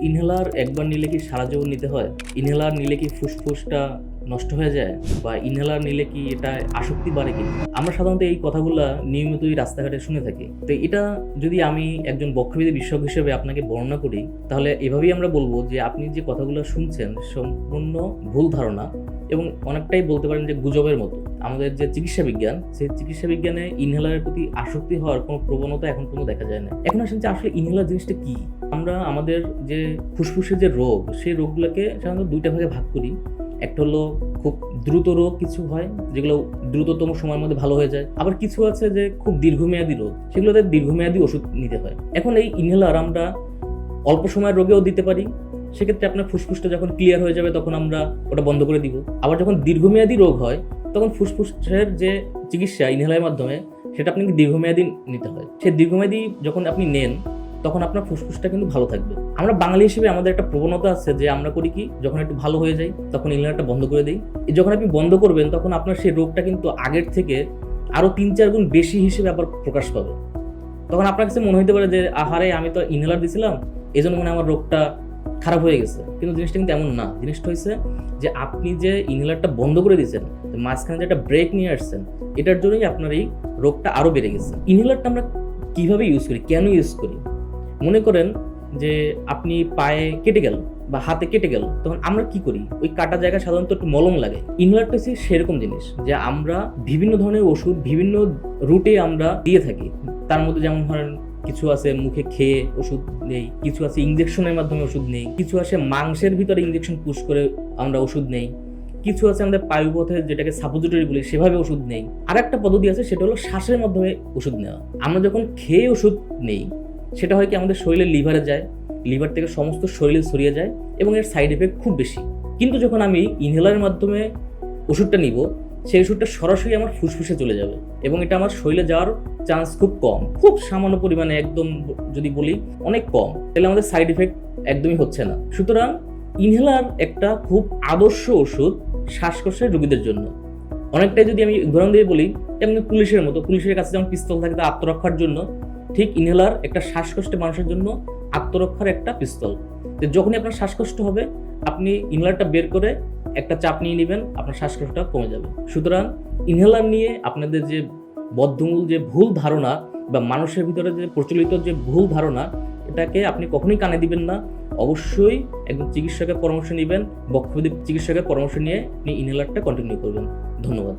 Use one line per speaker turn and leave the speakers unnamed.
Inhaler একবার নিলে কি সারা জীবন নিতে হয়? ইনহেলার নিলে কি ফুসফুসটা নষ্ট হয়ে যায়? বা ইনহেলার নিলে কি এটা আসক্তি বাড়ে কিনা? আমরা সাধারণত এই কথাগুলা নিয়মিতই রাস্তাঘাটে শুনে থাকি। তো এটা যদি আমি একজন বক্ষবিদ বিশেষজ্ঞ হিসেবে আপনাকে বর্ণনা করি, তাহলে এভাবেই আমরা বলবো যে আপনি যে কথাগুলো শুনছেন সম্পূর্ণ ভুল ধারণা এবং অনেকটাই বলতে পারেন যে গুজবের মতো। আমাদের যে চিকিৎসা বিজ্ঞান, সেই চিকিৎসা বিজ্ঞানে ইনহেলারের প্রতি আসক্তি হওয়ার কোনো প্রবণতা এখন পর্যন্ত দেখা যায় না। এখন আসেন যে আসলে ইনহেলার জিনিসটা কি? আমরা আমাদের যে ফুসফুসের যে রোগ, সেই রোগগুলোকে সাধারণত দুইটা ভাগে ভাগ করি। একটা হলো খুব দ্রুত রোগ কিছু হয়, যেগুলো দ্রুততম সময়ের মধ্যে ভালো হয়ে যায়। আবার কিছু আছে যে খুব দীর্ঘমেয়াদী রোগ, সেগুলোতে দীর্ঘমেয়াদী ওষুধ নিতে হয়। এখন এই ইনহেলার আমরা অল্প সময়ের রোগেও দিতে পারি। সেক্ষেত্রে আপনার ফুসফুসটা যখন ক্লিয়ার হয়ে যাবে তখন আমরা ওটা বন্ধ করে দিব। আবার যখন দীর্ঘমেয়াদী রোগ হয় তখন ফুসফুসের যে চিকিৎসা ইনহেলারের মাধ্যমে, সেটা আপনাকে দীর্ঘমেয়াদী নিতে হয়। সেই দীর্ঘমেয়াদী যখন আপনি নেন তখন আপনার ফুসফুসটা কিন্তু ভালো থাকবে। আমরা বাঙালি হিসেবে আমাদের একটা প্রবণতা আছে যে আমরা করি কি, যখন একটু ভালো হয়ে যায় তখন ইনহেলারটা বন্ধ করে দিই। যখন আপনি বন্ধ করবেন তখন আপনার সেই রোগটা কিন্তু আগের থেকে আরো 3-4 গুণ বেশি হিসেবে আবার প্রকাশ পাবে। তখন আপনার কাছে মনে হতে পারে যে আহারে, আমি তো ইনহেলার দিছিলাম, এই জন্য মনে আমার রোগটা খারাপ হয়ে গেছে। কিন্তু জিনিসটা কিন্তু এমন না। জিনিসটা হয়েছে যে আপনি যে ইনহেলারটা বন্ধ করে দিয়েছেন, মাঝখানে যে একটা ব্রেক নিয়ে আসছেন, এটার জন্যই আপনার এই রোগটা আরো বেড়ে গেছে। ইনহেলারটা আমরা কিভাবে ইউজ করি, কেন ইউজ করি? মনে করেন যে আপনি পায়ে কেটে গেল বা হাতে কেটে গেল, তখন আমরা কি করি? ওই কাটা জায়গায় সাধারণত একটু মলম লাগে। ইনহেলারটা হচ্ছে সেরকম জিনিস যে আমরা বিভিন্ন ধরনের ওষুধ বিভিন্ন রুটে আমরা দিয়ে থাকি। তার মধ্যে যেমন ধরেন কিছু আছে মুখে খেয়ে ওষুধ নেই, কিছু আছে ইনজেকশনের মাধ্যমে ওষুধ নেই, কিছু আছে মাংসের ভিতরে ইনজেকশন পুশ করে আমরা ওষুধ নেই, কিছু আছে আমাদের পায়ুপথে যেটাকে সাপোজিটরি বলি সেভাবে ওষুধ নেই। আর একটা পদ্ধতি আছে, সেটা হলো শ্বাসের মাধ্যমে ওষুধ নেওয়া। আমরা যখন খেয়ে ওষুধ নেই, সেটা হয় কি আমাদের শরীরে লিভারে যায়, লিভার থেকে সমস্ত শরীরে ছড়িয়ে যায় এবং এর সাইড এফেক্ট খুব বেশি। কিন্তু যখন আমি ইনহেলারের মাধ্যমে ওষুধটা নিব, সেই ওষুধটা সরাসরি আমার ফুসফুসে চলে যাবে এবং এটা আমার শরীরে যাওয়ার চান্স খুব কম, খুব সামান্য পরিমাণে, একদম যদি বলি অনেক কম। তাহলে আমাদের সাইড এফেক্ট একদমই হচ্ছে না। সুতরাং ইনহেলার একটা খুব আদর্শ ওষুধ শ্বাসকষ্টের রোগীদের জন্য। অনেকটাই যদি আমি উদাহরণ দিয়ে বলি, যেমন পুলিশের মতো, পুলিশের কাছে যেমন পিস্তল থাকে তা আত্মরক্ষার জন্য, ঠিক ইনহেলার একটা শ্বাসকষ্টে মানুষের জন্য আত্মরক্ষার একটা পিস্তল। তো যখনই আপনার শ্বাসকষ্ট হবে, আপনি ইনহেলারটা বের করে একটা চাপ নিয়ে নেবেন, আপনার শ্বাসকষ্টটা কমে যাবে। সুতরাং ইনহেলার নিয়ে আপনাদের যে বদ্ধমূল যে ভুল ধারণা বা মানুষের ভিতরে যে প্রচলিত যে ভুল ধারণা, এটাকে আপনি কখনোই কানে দিবেন না। অবশ্যই একজন চিকিৎসকের পরামর্শ নেবেন, বক্ষবিদ চিকিৎসকের পরামর্শ নিয়ে আপনি ইনহেলারটা কন্টিনিউ করবেন। ধন্যবাদ।